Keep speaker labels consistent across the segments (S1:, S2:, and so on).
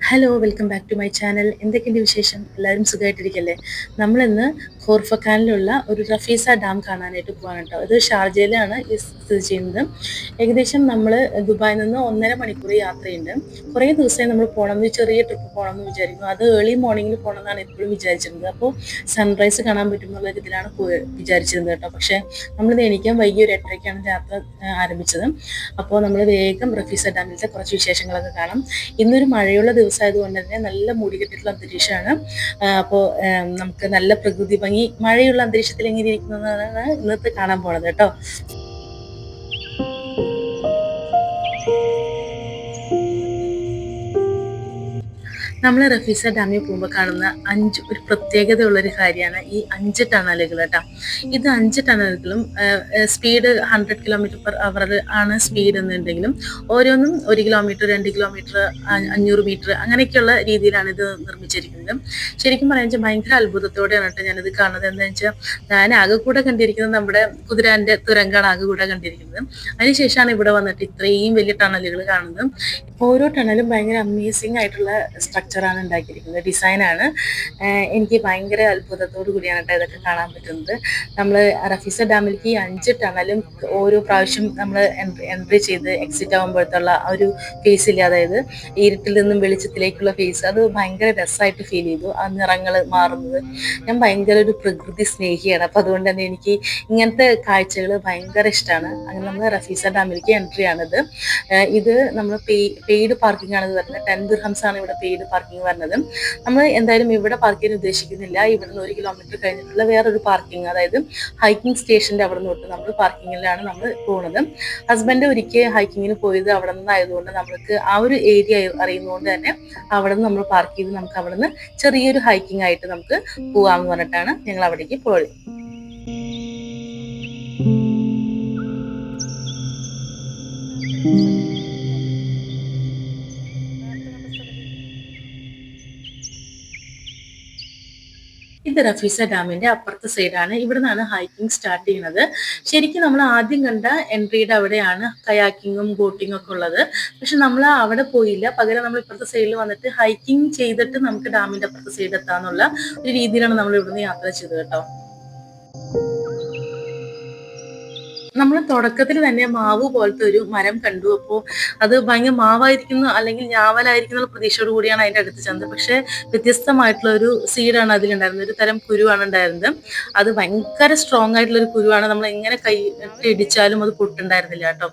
S1: Hello welcome back to my channel. എന്തൊക്കെയുണ്ട് വിശേഷം? എല്ലാവരും സുഖമായിട്ടിരിക്കല്ലേ? നമ്മളിന്ന് ഖോർഫഖാനിലുള്ള ഒരു റഫീസ ഡാം കാണാനായിട്ട് പോവാണ് കേട്ടോ. ഇത് ഷാർജയിലാണ് സ്ഥിതി ചെയ്യുന്നത്. ഏകദേശം നമ്മൾ ദുബായിൽ നിന്ന് 1.5 മണിക്കൂർ യാത്രയുണ്ട്. കുറേ ദിവസമായി നമ്മൾ പോകണമെന്ന്, ചെറിയ ട്രിപ്പ് പോകണമെന്ന് വിചാരിക്കുന്നു. അത് ഏർലി മോർണിംഗിൽ പോകണമെന്നാണ് എപ്പോഴും വിചാരിച്ചിരുന്നത്. അപ്പോൾ സൺറൈസ് കാണാൻ പറ്റും എന്നുള്ള ഇതിലാണ് വിചാരിച്ചിരുന്നത് കേട്ടോ. പക്ഷേ നമ്മളിത് എണീക്കാൻ വൈകി ഒരു 8:30ക്കാണ് യാത്ര ആരംഭിച്ചത്. അപ്പോൾ നമ്മൾ വേഗം റഫീസ ഡാമിലത്തെ കുറച്ച് വിശേഷങ്ങളൊക്കെ കാണാം. ഇന്നൊരു മഴയുള്ള ദിവസമായതുകൊണ്ട് തന്നെ നല്ല മൂടിക്കെട്ടിട്ടുള്ള അന്തരീക്ഷമാണ്. അപ്പോൾ നമുക്ക് നല്ല പ്രകൃതി ഭംഗി മഴയുള്ള അന്തരീക്ഷത്തിൽ എങ്ങനെ ഇരിക്കുന്നതാണ് ഇന്നത്തെ കാണാൻ പോണത് കേട്ടോ. നമ്മൾ റഫീസ ഡാമിൽ പോകുമ്പോൾ കാണുന്ന ഒരു പ്രത്യേകതയുള്ളൊരു കാര്യമാണ് ഈ 5 ടണലുകൾ കേട്ടോ. ഇത് 5 ടണലുകളും സ്പീഡ് 100 km/h ആണ് സ്പീഡ് എന്നുണ്ടെങ്കിലും ഓരോന്നും 1 കിലോമീറ്റർ, 2 കിലോമീറ്റർ, 500 മീറ്റർ അങ്ങനെയൊക്കെയുള്ള രീതിയിലാണ് ഇത് നിർമ്മിച്ചിരിക്കുന്നത്. ശരിക്കും പറയാൻ ഭയങ്കര അത്ഭുതത്തോടെയാണ് കേട്ടോ ഞാനിത് കാണുന്നത്. എന്താണെന്ന് വെച്ചാൽ ഞാൻ ആകെ കൂടെ കണ്ടിരിക്കുന്നത് നമ്മുടെ കുതിരാന്റെ തുരങ്കാണ് ആകെ കൂടെ കണ്ടിരിക്കുന്നത്. അതിനുശേഷമാണ് ഇവിടെ വന്നിട്ട് ഇത്രയും വലിയ ടണലുകൾ കാണുന്നത്. ഓരോ ടണലും ഭയങ്കര അമേസിങ് ആയിട്ടുള്ള സ്ട്രക്ചറാണ് ഉണ്ടാക്കിയിരിക്കുന്നത്, ഡിസൈനാണ്. എനിക്ക് ഭയങ്കര അത്ഭുതത്തോടു കൂടിയാണ് കേട്ടോ ഇതൊക്കെ കാണാൻ പറ്റുന്നത്. നമ്മൾ റഫീസ ഡാമിലേക്ക് ഈ 5 ടണലും ഓരോ പ്രാവശ്യം നമ്മൾ എൻട്രി ചെയ്ത് എക്സിറ്റ് ആകുമ്പോഴത്തുള്ള ആ ഒരു ഫേസ് ഇല്ല, അതായത് ഇരുട്ടിൽ നിന്നും വെളിച്ചത്തിലേക്കുള്ള ഫേസ്, അത് ഭയങ്കര രസമായിട്ട് ഫീൽ ചെയ്തു. ആ നിറങ്ങൾ മാറുന്നത്, ഞാൻ ഭയങ്കര ഒരു പ്രകൃതി സ്നേഹിയാണ്. അപ്പം അതുകൊണ്ട് തന്നെ എനിക്ക് ഇങ്ങനത്തെ കാഴ്ചകൾ ഭയങ്കര ഇഷ്ടമാണ്. അങ്ങനെ നമ്മൾ റഫീസ ഡാമിലേക്ക് എൻട്രി ആണിത്. ഇത് നമ്മൾ പെയ്ഡ് പാർക്കിംഗ് ആണ് വരുന്നത്. 10 ദിർഹംസ് ആണ് ഇവിടെ പെയ്ഡ് പാർക്കിംഗ് വരുന്നത്. നമ്മൾ എന്തായാലും ഇവിടെ പാർക്ക് ചെയ്യാൻ ഉദ്ദേശിക്കുന്നില്ല. ഇവിടുന്ന് 1 കിലോമീറ്റർ കഴിഞ്ഞിട്ടുള്ള വേറൊരു പാർക്കിംഗ്, അതായത് ഹൈക്കിംഗ് സ്റ്റേഷന്റെ അവിടെ നിന്ന് തൊട്ട് നമ്മൾ പാർക്കിങ്ങിലാണ് നമ്മൾ പോകുന്നത്. ഹസ്ബൻഡ് ഒരിക്കൽ ഹൈക്കിങ്ങിന് പോയത് അവിടെ നിന്നായതുകൊണ്ട് നമ്മൾക്ക് ആ ഒരു ഏരിയ അറിയുന്നതുകൊണ്ട് തന്നെ അവിടെ നിന്ന് നമ്മൾ പാർക്ക് ചെയ്ത് നമുക്ക് അവിടെ നിന്ന് ചെറിയൊരു ഹൈക്കിംഗ് ആയിട്ട് നമുക്ക് പോവാമെന്ന് പറഞ്ഞിട്ടാണ് ഞങ്ങൾ അവിടേക്ക് പോയത്. ഇത് റഫീസ ഡാമിന്റെ അപ്പുറത്തെ സൈഡാണ്. ഇവിടെ നിന്നാണ് ഹൈക്കിംഗ് സ്റ്റാർട്ട് ചെയ്യുന്നത്. ശരിക്കും നമ്മൾ ആദ്യം കണ്ട എൻട്രിയുടെ അവിടെയാണ് കയാക്കിങ്ങും ബോട്ടിങ്ങും ഒക്കെ ഉള്ളത്. പക്ഷെ നമ്മൾ അവിടെ പോയില്ല. പകരം നമ്മൾ ഇപ്പുറത്തെ സൈഡിൽ വന്നിട്ട് ഹൈക്കിംഗ് ചെയ്തിട്ട് നമുക്ക് ഡാമിന്റെ അപ്പുറത്തെ സൈഡ് എത്താന്നുള്ള ഒരു രീതിയിലാണ് നമ്മൾ ഇവിടുന്ന് യാത്ര ചെയ്തത് കേട്ടോ. നമ്മൾ തുടക്കത്തിൽ തന്നെ മാവ് പോലത്തെ ഒരു മരം കണ്ടു. അപ്പോൾ അത് ഭയങ്കര മാവായിരിക്കുന്നു അല്ലെങ്കിൽ ഞാവലായിരിക്കും എന്നുള്ള പ്രതീക്ഷയോട് കൂടിയാണ് അതിന്റെ അടുത്ത് ചെന്നത്. പക്ഷെ വ്യത്യസ്തമായിട്ടുള്ള ഒരു സീഡാണ് അതിലുണ്ടായിരുന്നത്, ഒരു തരം കുരുവാണ് ഉണ്ടായിരുന്നത്. അത് ഭയങ്കര സ്ട്രോങ് ആയിട്ടുള്ള ഒരു കുരുവാണ്. നമ്മൾ എങ്ങനെ കൈ ഇടിച്ചാലും അത് പൊട്ടുണ്ടായിരുന്നില്ല കേട്ടോ.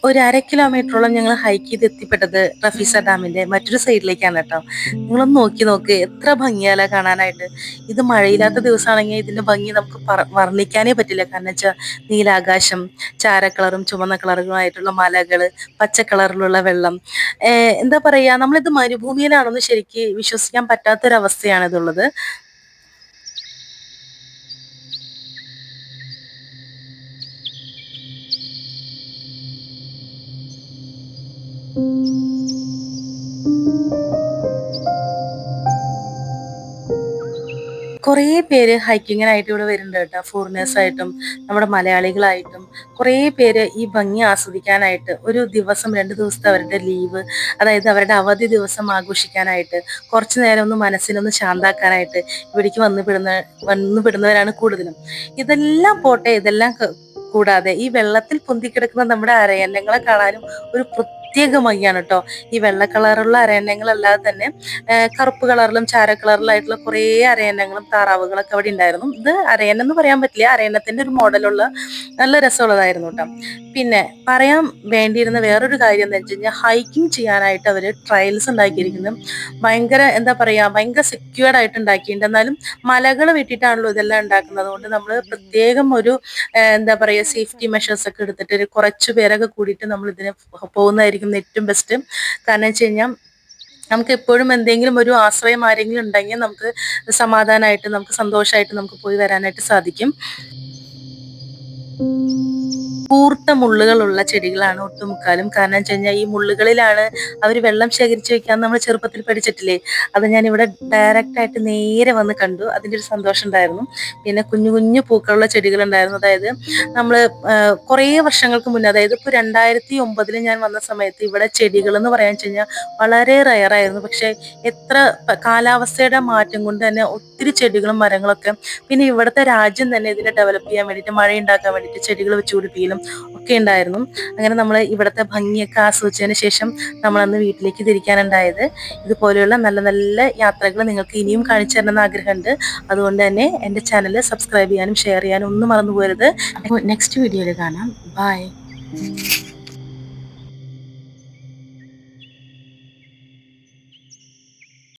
S1: ഒരു 1/2 കിലോമീറ്ററോളം ഞങ്ങൾ ഹൈക്ക് ചെയ്ത് എത്തിപ്പെട്ടത് റഫീസ ഡാമിന്റെ മറ്റൊരു സൈഡിലേക്കാണ് കേട്ടോ. നിങ്ങളൊന്ന് നോക്ക്, എത്ര ഭംഗിയാല കാണാനായിട്ട്. ഇത് മഴയില്ലാത്ത ദിവസമാണെങ്കിൽ ഇതിന്റെ ഭംഗി നമുക്ക് വർണ്ണിക്കാനേ പറ്റില്ല. കാരണം വെച്ചാൽ നീലാകാശം, ചാര ചുമന്ന കളറുകളായിട്ടുള്ള മലകള്, പച്ച കളറിലുള്ള വെള്ളം. എന്താ പറയാ, നമ്മളിത് മരുഭൂമിയിലാണെന്ന് ശരിക്ക് വിശ്വസിക്കാൻ പറ്റാത്തൊരവസ്ഥയാണ് ഇതുള്ളത്. കുറേ പേര് ഹൈക്കിങ്ങിനായിട്ട് ഇവിടെ വരുന്നുണ്ട് കേട്ടോ. ഫോറിനേഴ്സ് ആയിട്ടും നമ്മുടെ മലയാളികളായിട്ടും കുറേ പേര് ഈ ഭംഗി ആസ്വദിക്കാനായിട്ട് ഒരു ദിവസം 2 ദിവസത്തെ അവരുടെ ലീവ്, അതായത് അവരുടെ അവധി ദിവസം ആഘോഷിക്കാനായിട്ട്, കുറച്ചു നേരം ഒന്ന് മനസ്സിനൊന്ന് ശാന്താക്കാനായിട്ട് ഇവിടേക്ക് വന്നു പെടുന്നവരാണ് കൂടുതലും. ഇതെല്ലാം പോട്ടെ, ഇതെല്ലാം കൂടാതെ ഈ വെള്ളത്തിൽ പൊന്തിക്കിടക്കുന്ന നമ്മുടെ അരയന്നങ്ങളെ കാണാനും ഒരു പ്രത്യേക ഭംഗിയാണ് കേട്ടോ. ഈ വെള്ള കളറുള്ള അരയന്നങ്ങളല്ലാതെ തന്നെ കറുപ്പ് കളറിലും ചാര കളറിലായിട്ടുള്ള കുറേ അരയന്നങ്ങളും താറാവുകളൊക്കെ അവിടെ ഉണ്ടായിരുന്നു. ഇത് അരയന്നെന്ന് പറയാൻ പറ്റില്ല, അരയന്നത്തിന്റെ ഒരു മോഡലുള്ള നല്ല രസമുള്ളതായിരുന്നു കേട്ടോ. പിന്നെ പറയാൻ വേണ്ടിയിരുന്ന വേറൊരു കാര്യം എന്താ വെച്ച് കഴിഞ്ഞാൽ, ഹൈക്കിംഗ് ചെയ്യാനായിട്ട് അവര് ട്രയൽസ് ഉണ്ടാക്കിയിരിക്കുന്നത് ഭയങ്കര എന്താ പറയാ, ഭയങ്കര സെക്യൂർഡ് ആയിട്ട് ഉണ്ടാക്കിയിട്ടുണ്ട്. എന്നാലും മലകൾ വെട്ടിയിട്ടാണല്ലോ ഇതെല്ലാം ഉണ്ടാക്കുന്നത്. അതുകൊണ്ട് നമ്മൾ പ്രത്യേകം ഒരു എന്താ പറയാ സേഫ്റ്റി മെഷേഴ്സ് ഒക്കെ എടുത്തിട്ട് ഒരു കുറച്ചു പേരൊക്കെ കൂടിയിട്ട് നമ്മൾ ഇതിന് പോകുന്നതായിരിക്കും ഏറ്റവും ബെസ്റ്റ്. കാരണം വെച്ച് കഴിഞ്ഞാൽ നമുക്ക് എപ്പോഴും എന്തെങ്കിലും ഒരു ആശ്രയം ആരെങ്കിലും ഉണ്ടെങ്കിൽ നമുക്ക് സമാധാനമായിട്ട്, നമുക്ക് സന്തോഷമായിട്ട് നമുക്ക് പോയി വരാനായിട്ട് സാധിക്കും. കൂർത്ത മുള്ളുകളുള്ള ചെടികളാണ് ഒട്ടുമുക്കാലും. കാരണം വെച്ച് കഴിഞ്ഞാൽ ഈ മുള്ളുകളിലാണ് അവർ വെള്ളം ശേഖരിച്ച് വെക്കാന്ന് നമ്മൾ ചെറുപ്പത്തിൽ പഠിച്ചിട്ടില്ലേ. അത് ഞാൻ ഇവിടെ ഡയറക്റ്റ് ആയിട്ട് നേരെ വന്ന് കണ്ടു. അതിൻ്റെ ഒരു സന്തോഷം ഉണ്ടായിരുന്നു. പിന്നെ കുഞ്ഞു കുഞ്ഞു പൂക്കളുള്ള ചെടികൾ ഉണ്ടായിരുന്നു. അതായത് നമ്മൾ കുറേ വർഷങ്ങൾക്ക് മുന്നേ, അതായത് ഇപ്പോൾ 2009 ഞാൻ വന്ന സമയത്ത് ഇവിടെ ചെടികൾ എന്ന് പറയാൻ വെച്ച് കഴിഞ്ഞാൽ വളരെ റയറായിരുന്നു. പക്ഷെ എത്ര കാലാവസ്ഥയുടെ മാറ്റം കൊണ്ട് തന്നെ ഒത്തിരി ചെടികളും മരങ്ങളൊക്കെ, പിന്നെ ഇവിടുത്തെ രാജ്യം തന്നെ ഇതിനെ ഡെവലപ്പ് ചെയ്യാൻ വേണ്ടിയിട്ട്, മഴ ഉണ്ടാക്കാൻ വേണ്ടിയിട്ട് ചെടികൾ വെച്ച് പിടിപ്പിക്കലും ഒക്കെ ഉണ്ടായിരുന്നു. അങ്ങനെ നമ്മൾ ഇവിടുത്തെ ഭംഗിയൊക്കെ ആസ്വദിച്ചതിന് ശേഷം നമ്മളന്ന് വീട്ടിലേക്ക് തിരിക്കാനുണ്ടായത്. ഇതുപോലെയുള്ള നല്ല നല്ല യാത്രകൾ നിങ്ങൾക്ക് ഇനിയും കാണിച്ചു തരണമെന്ന് ആഗ്രഹമുണ്ട്. അതുകൊണ്ട് തന്നെ എൻ്റെ ചാനൽ സബ്സ്ക്രൈബ് ചെയ്യാനും ഷെയർ ചെയ്യാനും ഒന്നും മറന്നു പോകരുത്. അപ്പോൾ നെക്സ്റ്റ് വീഡിയോയിൽ കാണാം. ബൈ.